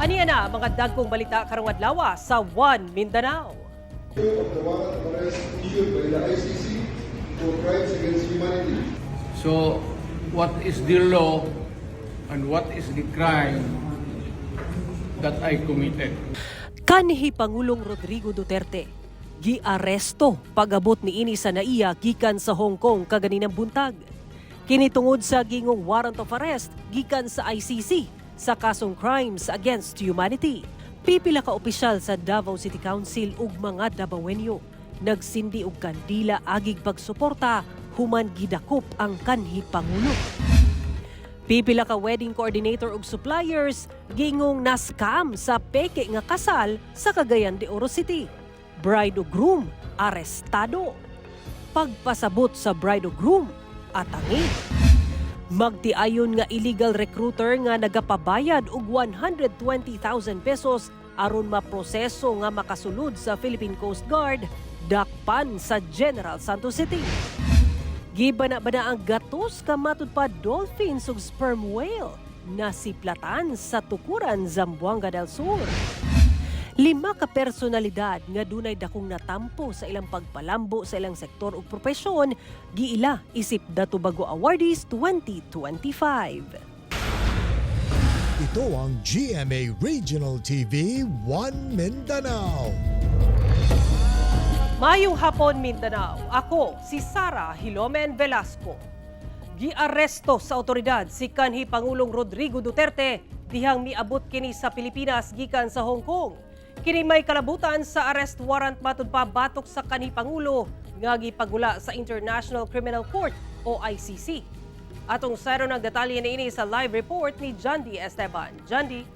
Aniya na mga dagkong balita karong adlaw sa One Mindanao. Of the warrant of arrest issued by the ICC for crimes against humanity. So, what is the law and what is the crime that I committed? Kanhi Pangulong Rodrigo Duterte giaresto pag-abot niini sa naiya gikan sa Hong Kong kaganinang buntag. Kinitungod sa gingong warrant of arrest gikan sa ICC sa kasong crimes against humanity. Pipila ka opisyal sa Davao City Council ug mga Davaoenyo nagsindi og kandila agig pagsuporta human gidakop ang kanhi Pangulo. Pipila ka wedding coordinator ug suppliers gingong na-scam sa peke nga kasal sa Cagayan de Oro City. Bride ug groom arestado. Pagpasabot sa bride ug groom atangi. Magtiayon nga illegal recruiter nga nagapabayad og 120,000 pesos aron maproseso nga makasulod sa Philippine Coast Guard dakpan sa General Santos City. Gibana-bana ang gatos ka matud pa dolphins ug sperm whale na siplatan sa tukuran Zamboanga del Sur. 5 ka personalidad nga dunay dakong natampo sa ilang pagpalambo sa ilang sektor ug propesyon giila isip Dato Bago Awardees 2025. Ito ang GMA Regional TV 1 Mindanao. Mayong hapon Mindanao, ako si Sara Hilomen Velasco. Giaresto sa otoridad si kanhi Pangulong Rodrigo Duterte dihang miabot kini sa Pilipinas gikan sa Hong Kong. Kini may kalabutan sa arrest warrant matud pa batok sa kanhi Pangulo nga gipagula sa International Criminal Court o ICC. Atong saro ng detalye niini sa live report ni Jandy Esteban. Jandy.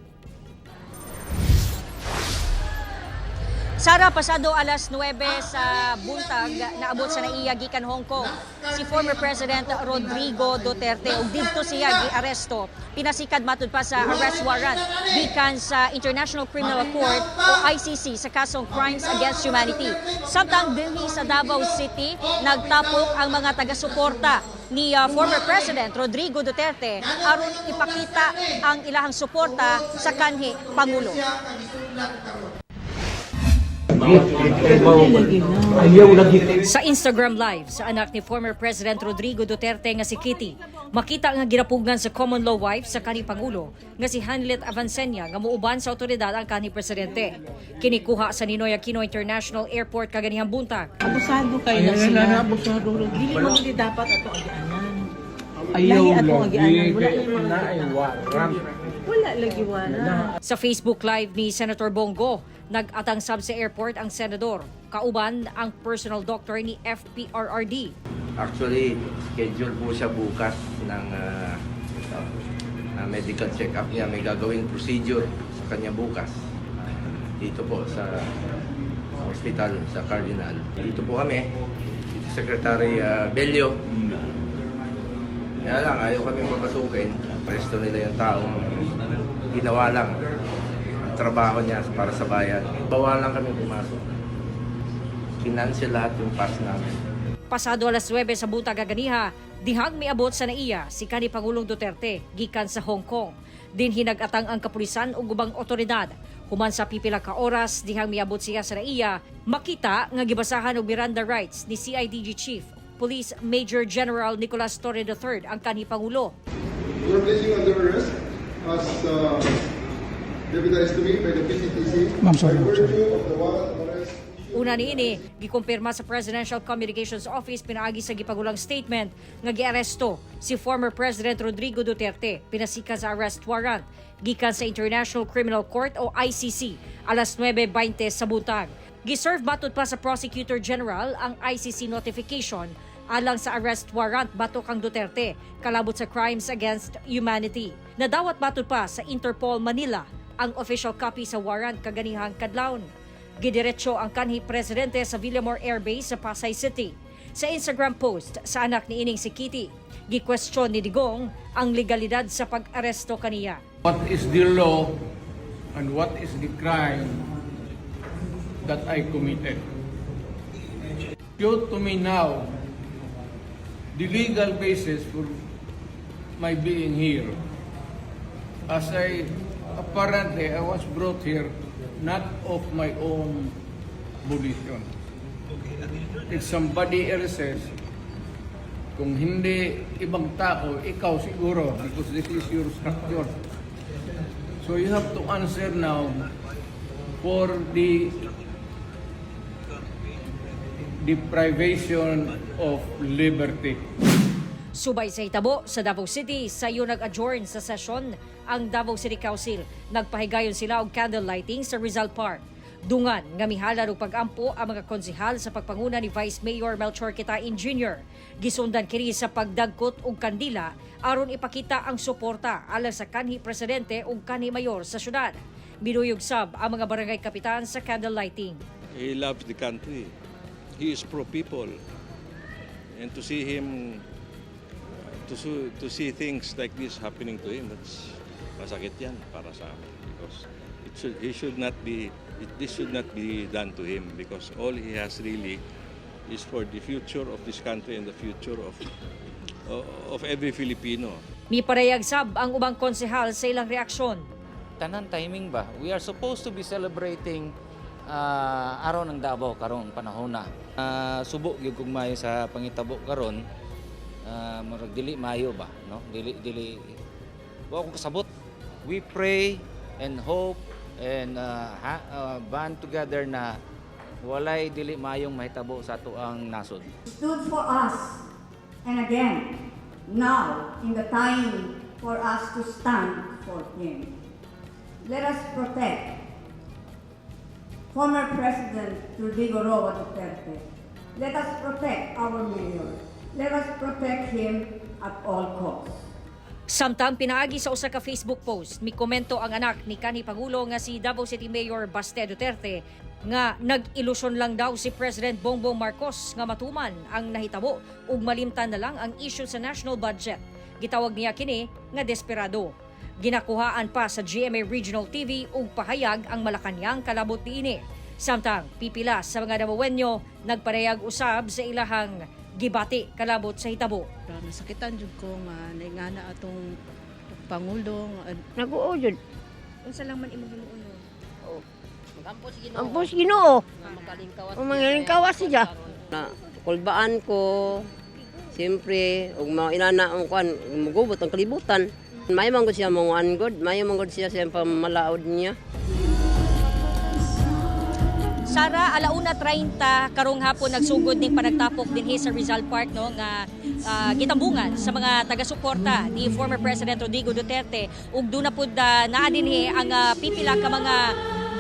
Sara, pasado alas 9 sa buntag, naabot sa naiya gikan Hong Kong si former President Rodrigo Duterte ug didto siya giaresto. Pinasikad matud pa sa arrest warrant gikan sa International Criminal Court o ICC sa kasong Crimes Against Humanity. Samtang dinhi sa Davao City, nagtapok ang mga taga-suporta ni former President Rodrigo Duterte aron ipakita ang ilahang suporta sa kanhi Pangulo. Sa Instagram Live, sa anak ni former President Rodrigo Duterte nga si Kitty, makita nga girapugnan sa common law wife sa kanhi Pangulo nga si Hanlet Avancenia nga muuban sa otoridad ang kanhi Presidente. Kinikuha sa Ninoy Aquino International Airport kaganihang buntag. Abusado kayo na sila. Abusado. Dili mo hindi dapat ato agianan. Ayaw Lahi ato agianan. lagi. Wala lagi wala. Sa Facebook Live ni Senator Bongo, nag-atang sab sa airport ang senador, kauban ang personal doctor ni FPRRD. Actually, schedule po siya bukas ng medical check-up niya. May gagawin procedure sa kanya bukas. Dito po sa hospital, sa Cardinal. Dito po kami, dito Secretary Bello. Kaya lang, ayaw kami papasukin. Presto nila yung taong ginawa lang trabaho niya para sa bayan. Bawal lang kami pumasok. Kinansel lahat yung pass namin. Pasado alas 9 sa buntag kaganiha, dihang miabot sa naiya si kanhi Pangulong Duterte gikan sa Hong Kong. Dinhi nag-atang ang kapulisan ug ubang otoridad. Human sa pipila ka oras dihang miabot siya sa naiya, makita nga gibasahan og Miranda rights ni CIDG Chief Police Major General Nicolas Torre III ang kanhi Pangulo. You are placing under arrest as deputized to me by the PCTC. By virtue of the warrant of arrest. Una niini, gikumpirma sa Presidential Communications Office pinaagi sa gipagulang statement nga giaresto si former President Rodrigo Duterte pinasika sa arrest warrant gikan sa International Criminal Court o ICC alas 9:20 sa buntag. Giserve batud pa sa Prosecutor General ang ICC notification alang sa arrest warrant batok kang Duterte kalabot sa crimes against humanity. Nadawat batud pa sa Interpol Manila ang official copy sa warrant kaganihang kadlawon. Gidiretso ang kanhi presidente sa Villamor Air Base sa Pasay City. Sa Instagram post sa anak ni ining si Kitty, gikwestiyon ni Digong ang legalidad sa pag-aresto kaniya. What is the law and what is the crime that I committed? Show to me now the legal basis for my being here. As I apparently I was brought here not of my own volition. If somebody else says, kung hindi ibang tao, ikaw siguro, because this is your structure. So you have to answer now for the deprivation of liberty. Subay sa hitabo sa Davao City, sayo nag-adjourn sa session ang Davao City Council. Nagpahigayon sila og candle lighting sa Rizal Park. Dungan nga mihalad og pag-ampo ang mga konsehal sa pagpanguna ni Vice Mayor Melchor Kitain Jr. Gisundan kini sa pagdagkot og kandila aron ipakita ang suporta alang sa kanhi presidente ug kanhi mayor sa syudad. Minuyog sab ang mga barangay kapitan sa candle lighting. He loves the country. He is pro-people. And to see him, to see things like this happening to him, that's masakit yan para sa amin. Because this should not be done to him because all he has really is for the future of this country and the future of every Filipino. Miparayag sab ang ubang konsehal sa ilang reaksyon. Tanan timing ba? We are supposed to be celebrating aron ng Davao karon panahon na. Subo gyud kog mayo sa pangitabo karon. Murag dili mayo ba, no? Dili wa ko kasabot. We pray and hope and band together na walay dili mayong mahitabo sa ato ang nasod. Stood for us, and again, now in the time for us to stand for him. Let us protect former President Rodrigo Roa Duterte. Let us protect our mayor. Let us protect him at all costs. Samtang pinaagi sa usa ka Facebook post, mi komento ang anak ni kanhi Pangulo nga si Davao City Mayor Baste Duterte nga nag-ilusyon lang daw si President Bongbong Marcos nga matuman ang nahitabo ug malimtan na lang ang issue sa national budget. Gitawag niya kini nga desperado. Ginakuhaan pa sa GMA Regional TV ug pahayag ang Malacañang kalabot niini. Samtang pipila sa mga Davaoenyo nagparehag usab sa ilahang gibati kalabot sa hitabo. Nasakitan jud ko nga naingana atong Pangulo. Naguo jud. Unsa lang man imong himuon? Oh. Magampo si Ginoo. Ampos Ginoo. Makalingkawas. Mangalingkawas siya. Na kulbaan ko. Siyempre, ug mga inana ang kuan, mugubot ang kalibutan. May man gud siya mga good, may man gud siya sa pamalaod niya. Sara, 1:30 karong hapon nagsugod ning panagtapok dinhi sa Rizal Park no nga gitambungan sa mga taga-suporta ni former President Rodrigo Duterte ug doon na pud naa dinhi ang pipila ka mga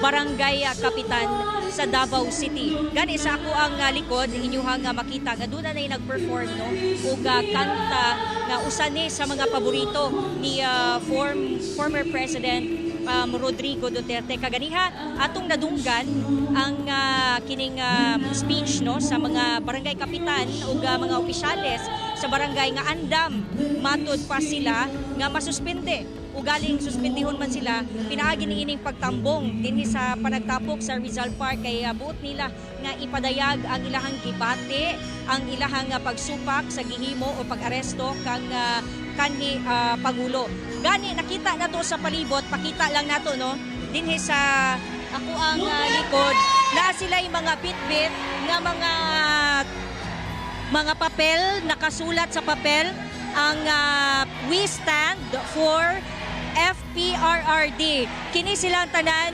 barangay kapitan sa Davao City. Gani sa ako ang likod inyuhang makita nga doon na nag-perform no ug kanta nga usa ni sa mga paborito ni former President Rodrigo Duterte. Kaganiha atong nadunggan ang kining speech no sa mga barangay kapitan ug mga opisyales sa barangay nga andam matud pa sila nga masuspende o galing suspendihon man sila pinaagi niining pagtambong dinhi sa panagtapok sa Rizal Park kay buot nila nga ipadayag ang ilahang gibate, ang ilahang pagsupak sa gihimo o pag-aresto kang kanhi Pangulo. Gani nakita nato sa palibot, pakita lang nato no dinhi sa ako ang likod na sila yung mga bitbit nga mga papel nakasulat sa papel ang we stand for FPRRD. Kini silang tanan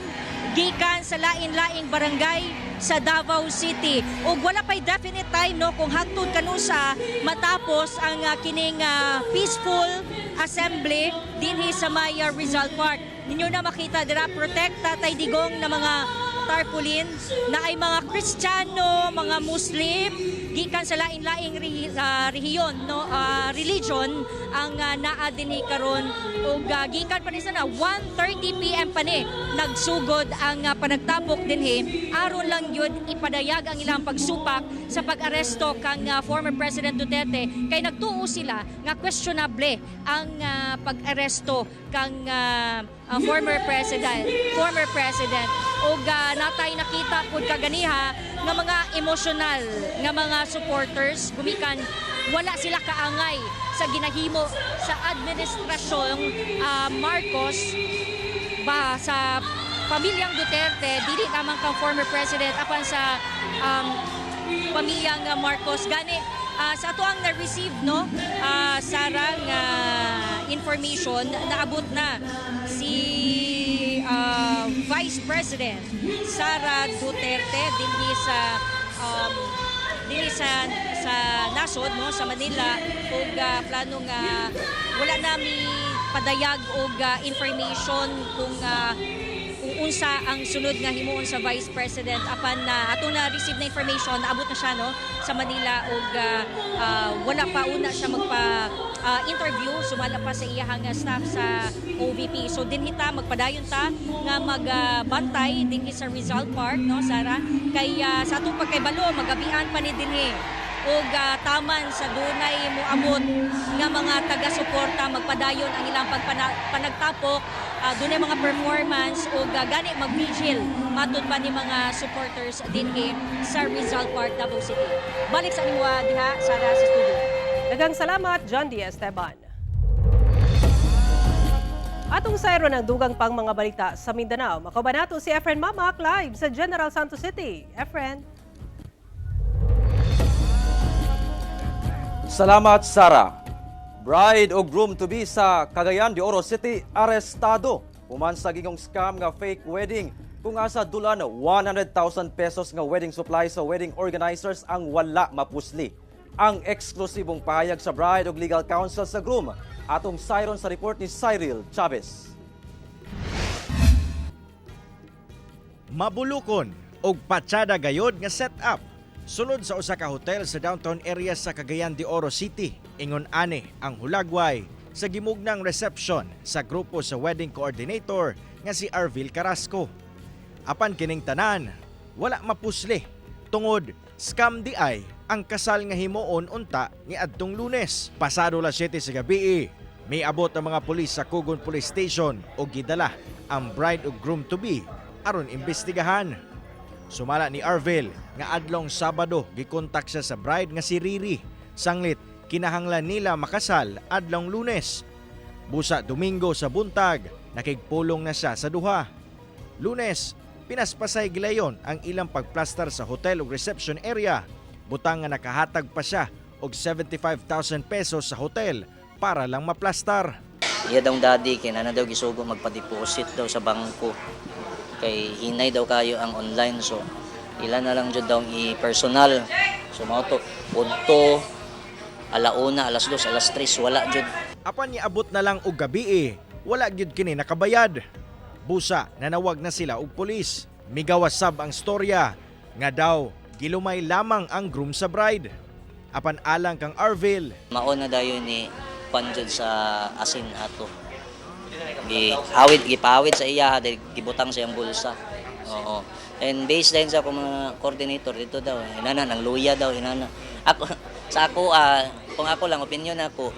gikan sa lain-laing barangay sa Davao City. Ug wala pay definite time no kung hangtod kanusa matapos ang kining peaceful assembly dinhi sa Maya Rizal Park. Ninyo na makita dira protect Tatay Digong na mga tarpaulin na ay mga Kristiyano, mga Muslim, gikan sa lain-laing rehiyon no religion ang naa dinhi karon ug gikan pa ni sana 1:30 PM pa ni nagsugod ang panagtapok dinhi aron lang yun ipadayag ang ilang pagsupak sa pag-aresto kang former President Duterte kay nagtuo sila nga questionable ang pag-aresto kang former president ug natay nakita pud kaganiha nga mga emotional nga mga supporters gumikan wala sila kaangay sa ginahimo sa administrasyong Marcos ba sa pamilyang Duterte, dili lamang kang former president apan sa pamilyang Marcos gani sa ato ang na-receive no sarang information naabot na si Vice President Sara Duterte dinhi sa nasod no sa Manila ug planong wala nami padayag og information kung unsa ang sunod nga himuon sa Vice President apan ato na receive na information naabot na siya no sa Manila ug wala pa una siya magpa interview sumala pa sa iyahang staff sa OVP so dinhita magpadayon ta nga magbantay dinhi sa Rizal Park no Sara kay sa atong pagkaybalo magabihan pa ni dinhi ug taman sa dunay moabot nga mga taga-suporta magpadayon ang ilang panagtapok dunay mga performance ug gani mag-vigil matud pa ni mga supporters dinhi sa Rizal Park, Davao City. Balik sa inyo diha sa studio. Daghang salamat, John D. Esteban. Atong sayro ng dugang pang mga balita sa Mindanao. Makabanato si Efren Mamak live sa General Santos City. Efren. Salamat, Sara. Bride o groom-to-be sa Cagayan de Oro City arestado. Human sa gingong scam nga fake wedding kung asa dulan 100,000 pesos nga wedding supply sa wedding organizers ang wala mapusli. Ang eksklusibong pahayag sa bride o legal counsel sa groom. Atong sayron sa report ni Cyril Chavez. Mabulukon og patsada gayod nga setup sulod sa usa ka hotel sa downtown area sa Cagayan de Oro City. Ingon ani ang hulagway sa gimugnang reception sa grupo sa wedding coordinator nga si Arvil Carrasco. Apan kining tanan, wala mapusli tungod scam di ay ang kasal nga himuon unta ni adtong Lunes. Pasado las 7 sa gabi, may abot ang mga pulis sa Kugon Police Station o gidala ang bride ug groom to be aron imbestigahan. Sumala ni Arvil nga adlong Sabado gikontak siya sa bride nga si Riri. Sanglit kinahanglan nila makasal adlong Lunes. Busa Domingo sa buntag nakigpulong na siya sa duha. Lunes pinaspasay gilayon ang ilang pagplastar sa hotel ug reception area. Butang nga nakahatag pa siya og 75,000 pesos sa hotel para lang maplastar. Iya daw daddy kay na daw gisugo magpa-deposit daw sa bangko. Kay hinay daw kayo ang online so ilan na lang jud daw i-personal. So mao to udto alauna, alas 2, alas 3 wala jud. Apan niabot na lang og gabi wala gyud kini nakabayad. Busa nanawag na sila og pulis. Migawasab ang storya nga daw gilumay lamang ang groom sa bride. Apan alang kang Arvil, Mao na dayon ni panjud sa asin ato. Gipawid sa iya, gibutang sa iyang bulsa. Oo. And based din sa akong mga coordinator dito daw, inana nang luya daw, inana. Ako sa ako kung ako lang opinion ako,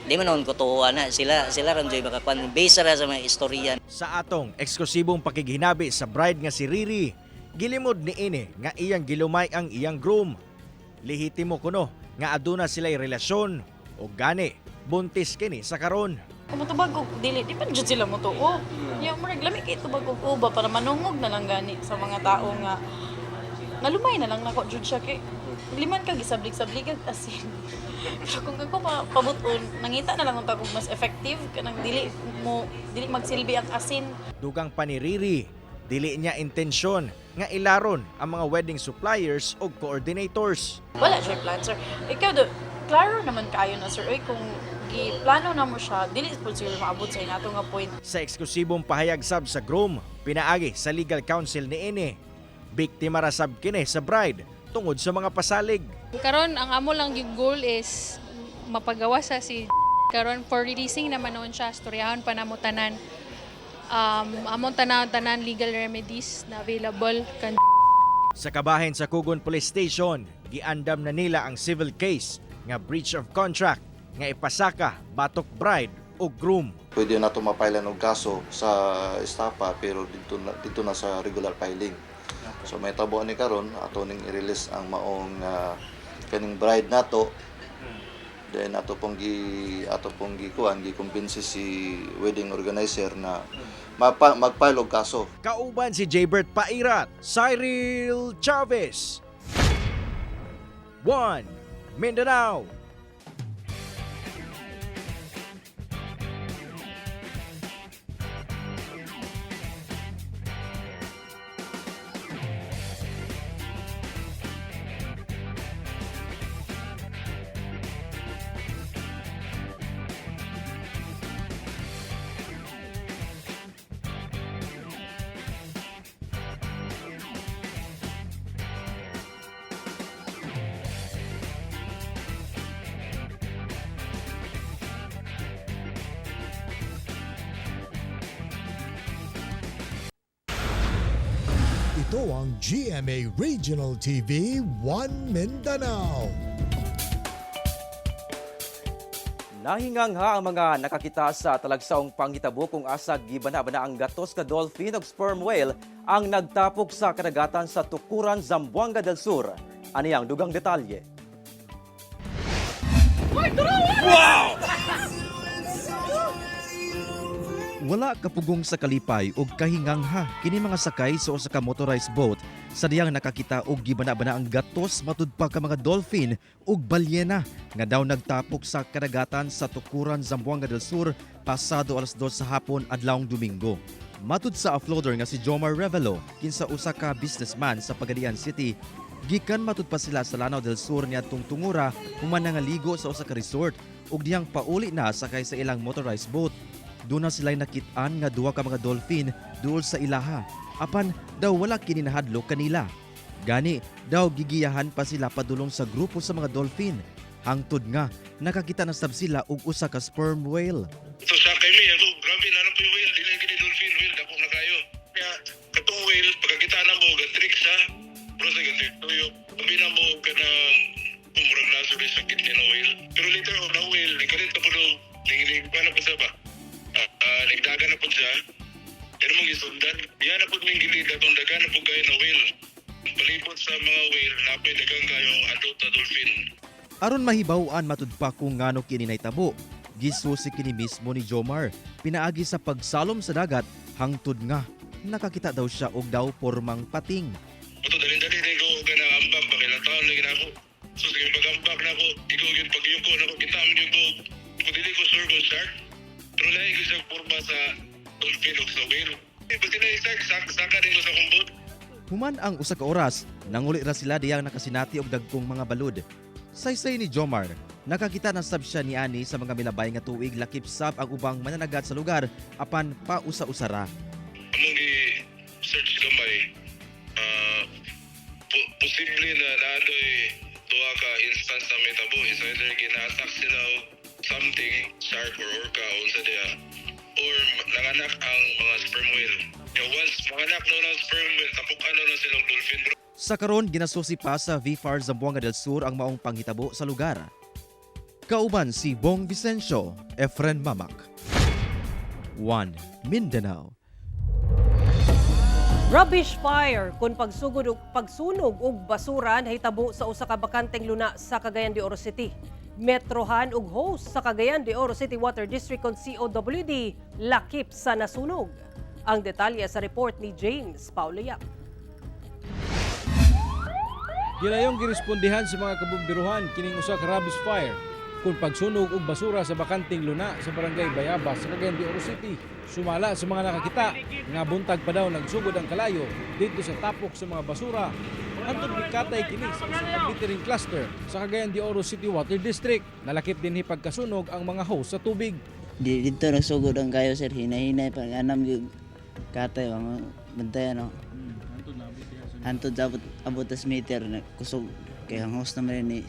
di man ko tuwa na sila ron joy makakuan based sa mga istorya. Sa atong eksklusibong pakighinabi sa bride nga si Riri, gilimod ni ini nga iyang gilumay ang iyang groom. Lehitimo kuno nga aduna sila'y relasyon o gani buntis kini sa karon. Kumutubag og dili di pa jud sila motuo. Yung murag lami kay tubag og uba para manungog na lang gani sa mga tao nga nalumay na lang nako jud siya kay liman ka gisablig-sablig asin. Pero kung ako pabuton nangita na lang unta kog mas effective kanang dili magsilbi ang asin. Dugang pa ni Riri, dili niya intensyon nga ilaron ang mga wedding suppliers o coordinators. Wala siya plan, sir. Ikaw do, klaro naman kayo na, sir. Oy, kung plano na mo siya, dili po sila maabot sa inato nga point. Sa eksklusibong pahayag sab sa groom, pinaagi sa legal counsel ni ini. Biktima ra sab kini sa bride tungod sa mga pasalig. Karon ang amo lang yung goal is mapagawa sa si karon for releasing naman noon siya, storyahon pa namo tanan. Among tanan legal remedies na available kan. Sa kabahin sa Kugon Police Station, giandam na nila ang civil case nga breach of contract nga ipasaka batok bride o groom. Pwede na ito mapailan og kaso sa estapa pero dito na sa regular filing. So may tabuan ni karon ato ning i-release ang maong kaning bride nato Then ato pong gikumbinsi si wedding organizer na mag-file og kaso. Kauban si Jaybert Pairat, Cyril Chavez. 1 Mindanao. Ito ang GMA Regional TV 1 Mindanao. Nahingangha ang mga nakakita sa talagsaong panghitabo kung asa gibana-bana ang gatos ka dolphin o sperm whale ang nagtapok sa kadagatan sa Tukuran, Zamboanga del Sur. Ani ang dugang detalye. Wow! Wala kapugong sa kalipay ug kahingangha kini mga sakay sa usa ka motorized boat sa diyang nakakita og gibana-bana ang gatos matud pa ka mga dolphin ug balyena nga daw nagtapok sa kadagatan sa Tukuran, Zamboanga del Sur pasado alas 2 sa hapon adlawng Domingo. Matud sa offloader nga si Jomar Revelo kinsa usa ka businessman sa Pagadian City, gikan matud pa sila sa Lanao del Sur niadtong Tungura human nangaligo sa usa ka resort ug diyang pauli na sakay sa ilang motorized boat. Doon na sila'y nakit-an nga duwa ka mga dolphin duol sa ilaha. Apan daw wala kini nahadlok kanila. Gani daw gigiyahan pa sila padulong sa grupo sa mga dolphin. Hangtod nga nakakita na sab sila og usa ka sperm whale. Ito sa kay mi ako grabe na po yung whale dili gini dolphin whale dako na kayo. Kaya katong whale pagkakita na mo gatrick sa prosa gatrick tuyo. Sabi na mo kanang umurag na sa sakit niya na whale. Pero later on na whale nikalit na po ning paano pa sa ba? Nagdagan na po siya. Pero mong isundan. Yan na po ming gilid atong dagan na po kayo na whale. Palipot sa mga whale na po dagang kayo adult na dolphin. Aron mahibaw-an matud pa kung ngano kini nahitabo, gisusi kini mismo ni Jomar. Pinaagi sa pagsalom sa dagat hangtod nga nakakita daw siya og daw pormang pating. Ito dalin-dalin rin ko ka na ambak. Pakilang taon lagi na ako. So sige pag-ambak na ako. Ikaw yung pag-yuko na ako. Kita mo yung ko. Kung dili ko sure ko start. Pero lahi ko siyang porma sa dolphin o sa whale. Pati na isang saka rin ko sa kumbot. Human ang usa ka oras, nanguli ra sila diyang nakasinati og dagkong mga balud. Saysay ni Jomar, nakakita na sab siya ni ani sa mga milabay nga tuig lakip sab ang ubang mananagat sa lugar apan pausa-usara. Among gi-search gamay, posible na nadoy tuwa ka instance na may tabo. Is either ginasak sila o something, shark or orca o unsa diya, or nanganak ang mga sperm whale. Once manganak na ng sperm whale, tapukan na silang dolphin bro. Sa karon ginasusi pa sa VFAR Zamboanga del Sur ang maong panghitabo sa lugar. Kauban si Bong Vicencio, Efren Mamak. 1 Mindanao. Rubbish fire kung pagsunog og basura nahitabo sa usa ka bakanteng luna sa Cagayan de Oro City. Metrohan ug host sa Cagayan de Oro City Water District kon COWD lakip sa nasunog. Ang detalye sa report ni James Paulo Yap. Ginayong girespondihan sa mga kabumbiruhan kining usa ka rubbish fire kung pagsunog og basura sa bakanting luna sa barangay Bayabas sa Cagayan de Oro City. Sumala sa mga nakakita nga buntag pa daw nagsugod ang kalayo dito sa tapok sa mga basura. Antod mikatay kini sa isang littering cluster sa Cagayan de Oro City Water District. Nalakip din hipagkasunog ang mga hose sa tubig. Dito nagsugod ang kayo sir, hinahinay pag anam yung katay mga bantay ano. Antod abot as meter na kusog kay ang host naman ni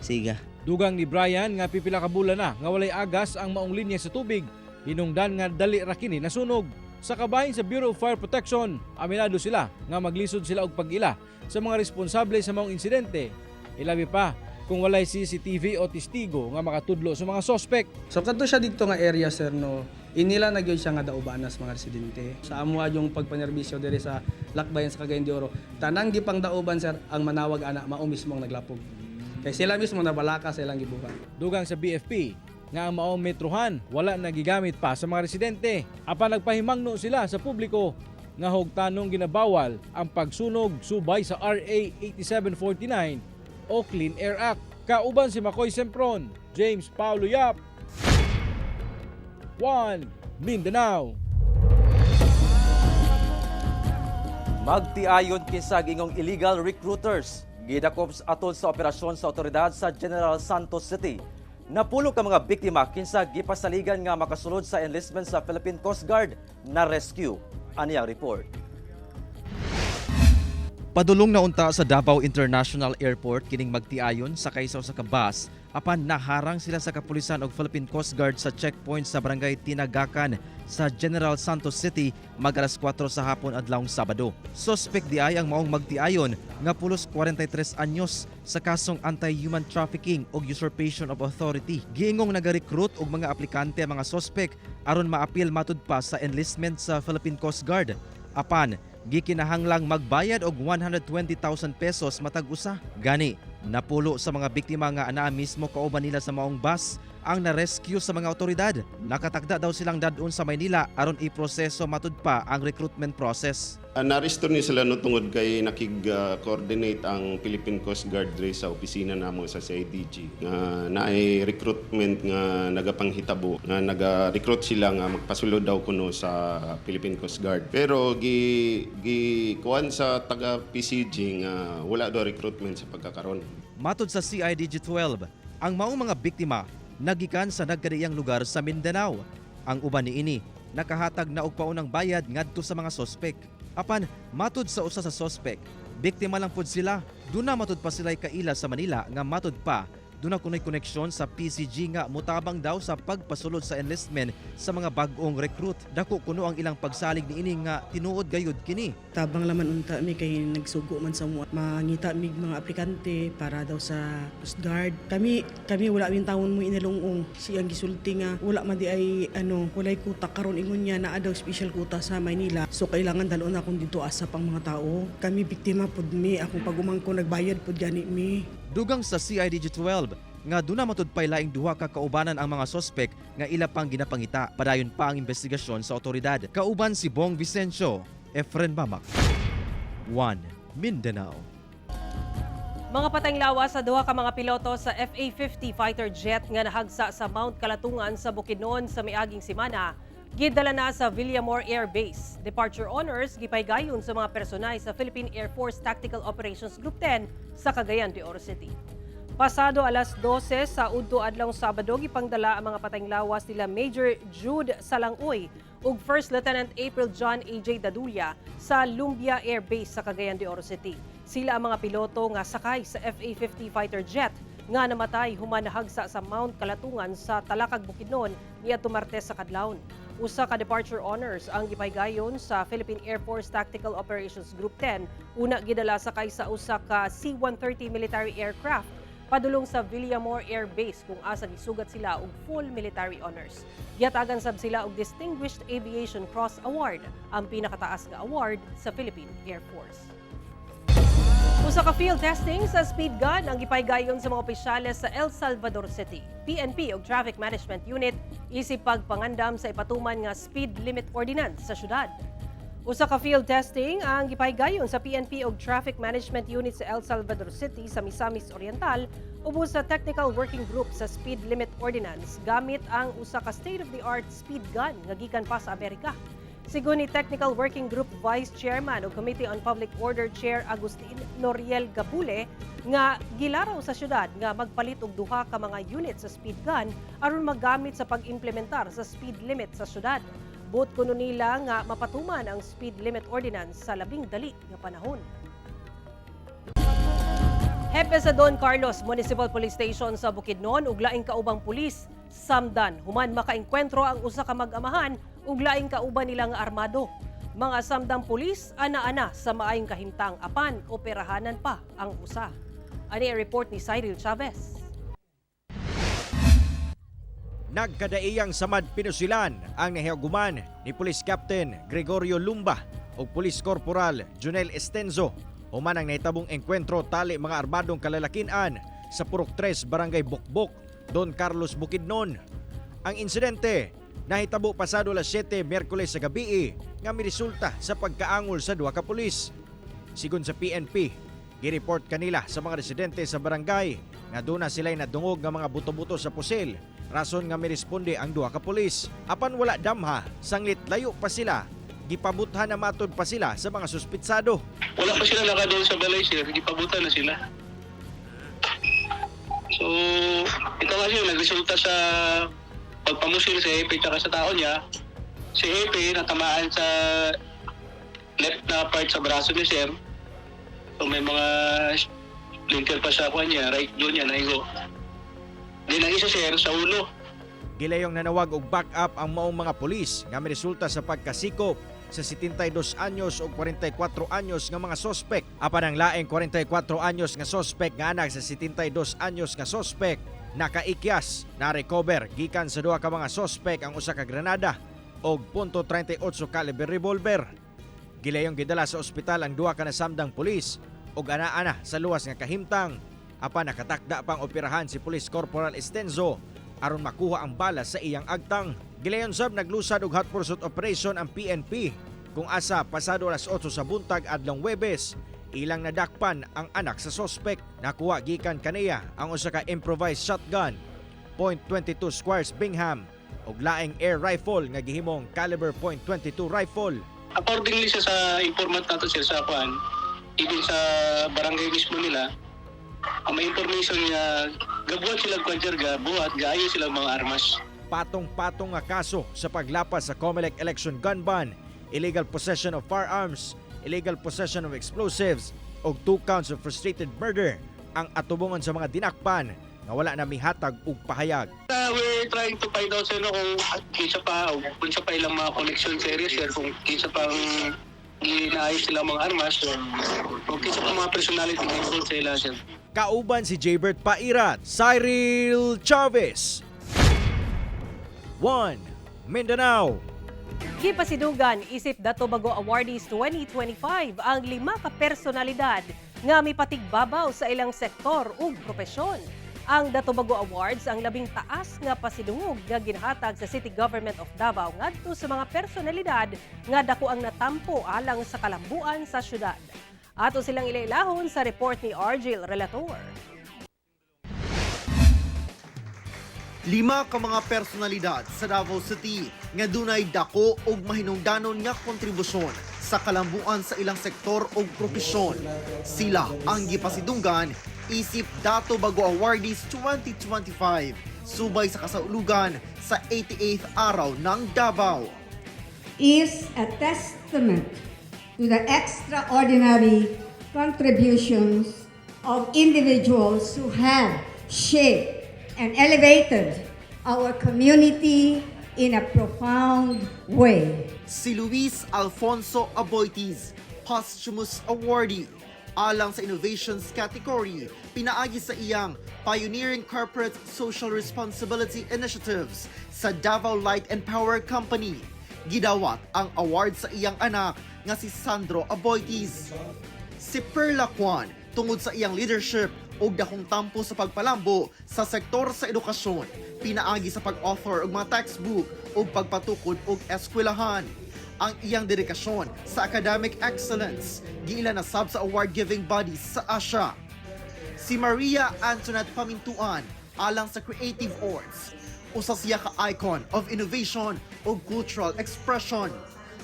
Siga. Dugang ni Brian nga pipila ka bulan na nga walay agas ang maong linya sa tubig. Hinungdan nga dali ra kini nasunog. Sa kabahin sa Bureau of Fire Protection, aminado sila nga maglisod sila og pag-ila sa mga responsable sa maong insidente. Ilabi pa kung walay CCTV o testigo nga makatudlo sa mga sospek. So kadto siya dito nga area sir no, inila na gyud siya nga daubanas mga residente. Sa amuha yung pagpanerbisyo diri sa Lakbayan sa Cagayan de Oro. Tanang gipang dauban sir ang manawag ana mao mismo ang naglapog. Kaya sila mismo nabalaka sa ilang gibuhat. Dugang sa BFP nga ang maong metrohan wala nagigamit pa sa mga residente. Apan nagpahimangno sila sa publiko nga hugtanong ginabawal ang pagsunog subay sa RA 8749 o Clean Air Act. Kauban si Makoy Sempron, James Paulo Yap, 1 Mindanao. Magtiayon kinsa gingong illegal recruiters. Gidakops atol sa operasyon sa otoridad sa General Santos City. Napulo ka mga biktima kinsa gipasaligan nga makasulod sa enlistment sa Philippine Coast Guard na rescue. Ani ang report. Padulong na unta sa Davao International Airport kining magtiayon sa kaysa sa kabas apan naharang sila sa kapulisan og Philippine Coast Guard sa checkpoint sa barangay Tinagakan sa General Santos City mag-alas 4 sa hapon adlawng Sabado. Suspect di ay ang maong magtiayon nga pulos 43 anyos sa kasong anti-human trafficking o usurpation of authority. Giingong nagarecruit og mga aplikante ang mga suspect aron maapil matud pa sa enlistment sa Philippine Coast Guard. Apan gikinahanglang magbayad og 120,000 pesos matag usa. Gani, napulo sa mga biktima nga anaa mismo kauban nila sa maong bus ang na-rescue sa mga otoridad. Nakatakda daw silang dadun sa Maynila aron iproseso matud pa ang recruitment process. Naresto ni sila no tungod kay nakig-coordinate ang Philippine Coast Guard sa opisina namo sa CIDG nga naay recruitment nga nagapanghitabo nga naga-recruit sila nga magpasulod daw kuno sa Philippine Coast Guard. Pero kuan sa taga PCG nga wala daw recruitment sa pagkakaron. Matud sa CIDG 12, ang maong mga biktima nagikan sa nagkadiyang lugar sa Mindanao. Ang uban niini nakahatag na og paunang bayad ngadto sa mga sospek. Apan matud sa usa sa sospek, biktima lang pud sila. Duna matud pa sila'y kaila sa Manila nga matud pa duna kunoy koneksyon sa PCG nga mutabang daw sa pagpasulod sa enlistment sa mga bag-ong recruit. Dako kuno ang ilang pagsalig niini nga tinuod gayud kini. Tabang laman unta mi kay nagsugo man sa mangita mig mga aplikante para daw sa Coast Guard. Kami wala min tawon mo inilungong. Siyang gisulti nga wala man di ay walay kuta karon ingon niya naa daw special kuta sa Maynila. So kailangan dalon akong dito asa pang mga tao. Kami biktima pud mi, akong pagumang ko nagbayad pud gani mi. Dugang sa CIDG 12 nga duna matud pay laing duha ka kaubanan ang mga sospek nga ila pang ginapangita. Padayon pa ang investigasyon sa otoridad. Kauban si Bong Vicencio, Efren Mamak, 1 Mindanao. Mga patayng lawas sa duha ka mga piloto sa FA-50 fighter jet nga nahagsa sa Mount Kalatungan sa Bukidnon sa miaging semana, gidala na sa Villamor Air Base. Departure honors gipaygayon sa mga personay sa Philippine Air Force Tactical Operations Group 10 sa Cagayan de Oro City. Pasado alas 12 sa udto adlawng Sabado gipangdala ang mga patayng lawas nila Major Jude Salangoy ug First Lieutenant April John A.J. Dadulia sa Lumbia Air Base sa Cagayan de Oro City. Sila ang mga piloto nga sakay sa FA-50 fighter jet nga namatay human nahagsa sa Mount Kalatungan sa Talakag, Bukidnon niadto Martes sa kadlawon. Usa ka departure honors ang gipaygayon sa Philippine Air Force Tactical Operations Group 10. Una gidala sakay sa usa ka C-130 military aircraft padulong sa Villamor Air Base kung asa gisugat sila og full military honors. Giatagan sab sila og Distinguished Aviation Cross Award, ang pinakataas nga award sa Philippine Air Force. Usa ka field testing sa speed gun ang gipaygayon sa mga opisyales sa El Salvador City. PNP ug Traffic Management Unit isip pagpangandam sa ipatuman nga speed limit ordinance sa syudad. Usa ka field testing ang gipaygayon sa PNP ug Traffic Management Unit sa El Salvador City sa Misamis Oriental ubos sa Technical Working Group sa Speed Limit Ordinance gamit ang usa ka state-of-the-art speed gun nga gikan pa sa Amerika. Sigon ni Technical Working Group Vice Chairman o Committee on Public Order Chair Agustin Noriel Gabule nga gilaraw sa syudad nga magpalit og duha ka mga unit sa speed gun aron magamit sa pag-implementar sa speed limit sa syudad. Buot kuno nila nga mapatuman ang speed limit ordinance sa labing dali nga panahon. Hepe sa Don Carlos Municipal Police Station sa Bukidnon ug laing kaubang pulis samdan human makaengkwentro ang usa ka mag-amahan ug laing kauban nila nga armado. Mga samdang pulis ana-ana sa maayong kahimtang apan operahanan pa ang usa. Ani ang report ni Cyril Chavez. Nagkadaiyang samad pinusilan ang nahiaguman ni Police Captain Gregorio Lumba o Police Corporal Junel Estenzo human ang nahitabong engkwentro tali mga armadong kalalakinan sa Purok 3, Barangay Bukbok, Don Carlos, Bukidnon. Ang insidente nahitabo pasado alas 7 Miyerkules sa gabi nga miresulta sa pagkaangol sa duha ka pulis. Sigon sa PNP, gireport kanila sa mga residente sa barangay nga doon na sila'y nadungog nga mga buto-buto sa pusil. Rason nga miresponde ang duha ka pulis. Apan wala damha, sanglit layo pa sila, gipabuthan na matod pa sila sa mga suspitsado. Wala pa sila nakadoon sa balay, sir. Ipabutan na sila. So, ito kasi yung nagresulta sa pagpamusil sa Hepe at sa tao niya. Si Hepe natamaan sa left na part sa braso ni sir. So, may mga splinter pa sa kanya, right doon niya, naigo. Then ang isa sir, sa ulo. Gilayong nanawag og backup ang maong mga pulis nga miresulta sa pagkasikop sa 72 anyos o 44 anyos nga mga sospek. Apan ang laing 44 anyos nga sospek nga anak sa 72 anyos nga sospek nakaikyas na recover gikan sa duha ka mga sospek ang usa ka granada og .38 caliber revolver. Gilayong gidala sa ospital ang duha ka nasamdang pulis og ana-ana sa luwas nga kahimtang. Apan nakatakda pang operahan si Police Corporal Estenzo aron makuha ang bala sa iyang agtang. Gilayon sab naglusad og hot pursuit operation ang PNP kung asa pasado alas 8 sa buntag adlong Huwebes ilang nadakpan ang anak sa sospek. Nakuha gikan kaniya ang usa ka improvised shotgun, .22 Squires Bingham ug laing air rifle nga gihimong caliber .22 rifle. Accordingly sa informant nato sir sa kuan, even sa barangay mismo nila, ang may information niya, gabuhat sila kwanjer buhat, gaayo sila mga armas. Patong-patong nga kaso sa paglapas sa COMELEC election gun ban, illegal possession of firearms, illegal possession of explosives, o 2 counts of frustrated murder ang atubungan sa mga dinakpan nga wala na mihatag og pahayag. We're trying to find out sir kung kinsa pa o kung sa pa ilang mga connection series sir, kung kinsa pang ginaayos sila mga armas o kinsa pa mga personality na involved sa ila sir. Kauban si Jaybert Pairat, Cyril Chavez. 1 Mindanao. Gipasidugan isip Dato Bago Awardees 2025 ang 5 ka personalidad nga mipatigbabaw sa ilang sektor ug propesyon. Ang Dato Bago Awards ang labing taas nga pasidungog nga ginhatag sa City Government of Davao ngadto sa mga personalidad nga dako ang natampo alang sa kalambuan sa syudad. Ato silang ilailahon sa report ni Argel Relator. 5 ka mga personalidad sa Davao City nga dunay dako og mahinungdanon nga kontribusyon sa kalambuan sa ilang sektor og propesyon. Sila ang gipasidunggan isip Dato Bago Awardees 2025 subay sa kasaulugan sa 88th araw ng Davao. Is a testament to the extraordinary contributions of individuals who have shaped and elevated our community in a profound way. Si Luis Alfonso Aboitiz, posthumous awardee, alang sa innovations category, pinaagi sa iyang pioneering corporate social responsibility initiatives sa Davao Light and Power Company. Gidawat ang award sa iyang anak nga si Sandro Aboitiz. Si Perla Kwan, tungod sa iyang leadership ug dakong tampo sa pagpalambo sa sektor sa edukasyon, pinaagi sa pag-author og mga textbook ug pagpatukod og eskwelahan. Ang iyang dedikasyon sa academic excellence giila na sab sa award-giving bodies sa Asia. Si Maria Antoinette Pamintuan, alang sa Creative Arts, usa siya ka icon of innovation ug cultural expression.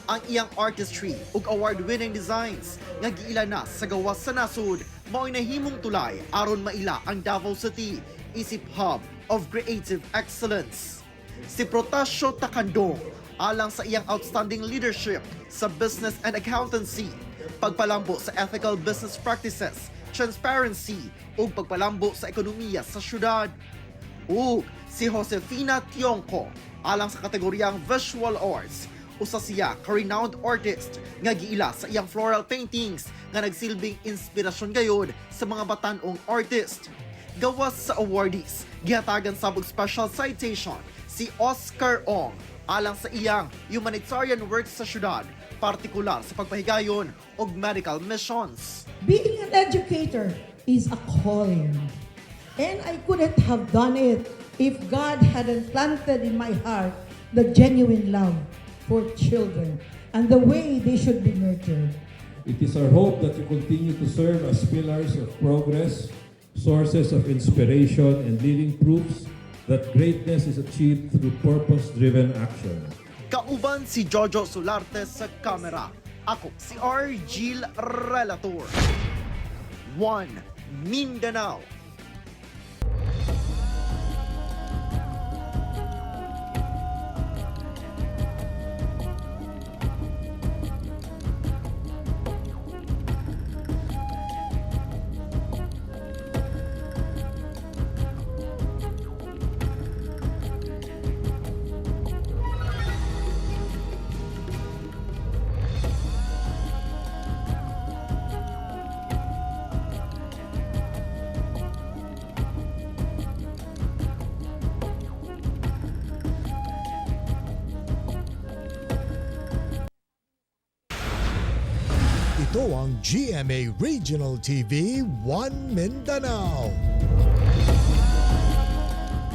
Ang iyang artistry ug award-winning designs nga giila na sa gawas sa nasud mao'y nahimong tulay aron maila ang Davao City isip hub of creative excellence. Si Protasio Takandong, alang sa iyang outstanding leadership sa business and accountancy, pagpalambo sa ethical business practices, transparency ug pagpalambo sa ekonomiya sa syudad. Ug si Josefina Tionco, alang sa kategoryang visual arts, usa siya ka-renowned artist nga giila sa iyang floral paintings nga nagsilbing inspirasyon gayud sa mga batan-ong artist. Gawas sa awardees, gihatagan sabog special citation si Oscar Ong, alang sa iyang humanitarian works sa syudad, partikular sa pagpahigayon og medical missions. Being an educator is a calling. And I couldn't have done it if God hadn't planted in my heart the genuine love for children and the way they should be nurtured. It is our hope that you continue to serve as pillars of progress, sources of inspiration, and living proofs that greatness is achieved through purpose-driven action. Kauban si Jojo Solarte sa kamera. Ako si Argil Relator. 1 Mindanao. Ito ang GMA Regional TV 1 Mindanao.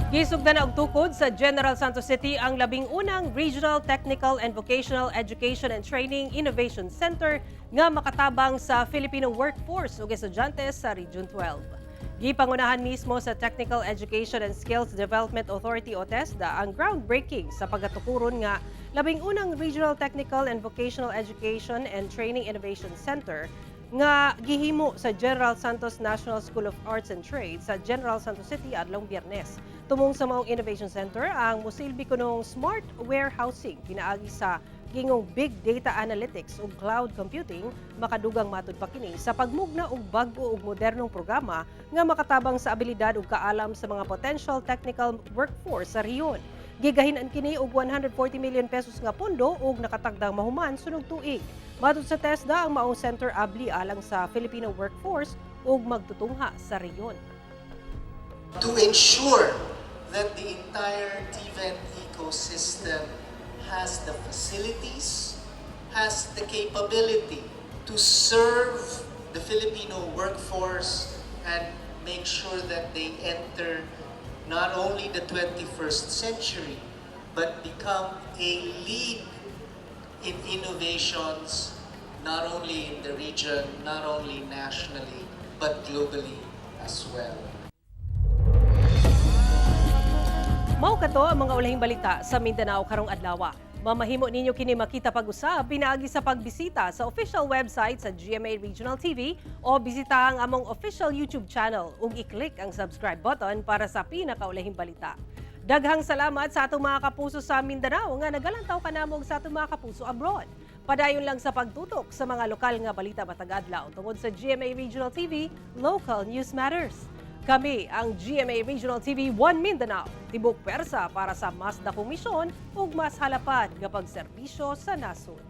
Gisugdan na og tukod sa General Santos City ang 11 Regional Technical and Vocational Education and Training Innovation Center nga makatabang sa Filipino workforce ug estudyante sa Region 12. Gipangunahan mismo sa Technical Education and Skills Development Authority o TESDA ang groundbreaking sa pagatukuron nga 11 Regional Technical and Vocational Education and Training Innovation Center nga gihimo sa General Santos National School of Arts and Trades sa General Santos City adlong Biyernes. Tumong sa maong Innovation Center ang mosilbi kunong smart warehousing pinaagi sa gingong big data analytics ug cloud computing makadugang matud pa kini sa pagmugna og bag-o ug modernong programa nga makatabang sa abilidad ug kaalam sa mga potential technical workforce sa rehiyon. Gigahinan kini og 140 million pesos nga pondo ug nakatagdang mahuman sunod tuig. Matud sa TESDA ang maong center abli alang sa Filipino workforce ug magtutungha sa rehiyon. To ensure that the entire TVET ecosystem has the facilities, has the capability to serve the Filipino workforce and make sure that they enter not only the 21st century, but become a lead in innovations, not only in the region, not only nationally, but globally as well. Mao kato ang mga ulahing balita sa Mindanao karong adlaw. Mamahimo ninyo kini makita pag-usab pinaagi sa pagbisita sa official website sa GMA Regional TV o bisita ang among official YouTube channel ug i-click ang subscribe button para sa pinakaulahing balita. Daghang salamat sa atong mga kapuso sa Mindanao nga nagalantaw kanamog sa atong mga kapuso abroad. Padayon lang sa pagtutok sa mga lokal nga balita matag adlaw tungod sa GMA Regional TV, Local News Matters. Kami ang GMA Regional TV 1 Mindanao, tibok pwersa para sa mas dakong misyon ug mas halapad nga pagserbisyo sa nasod.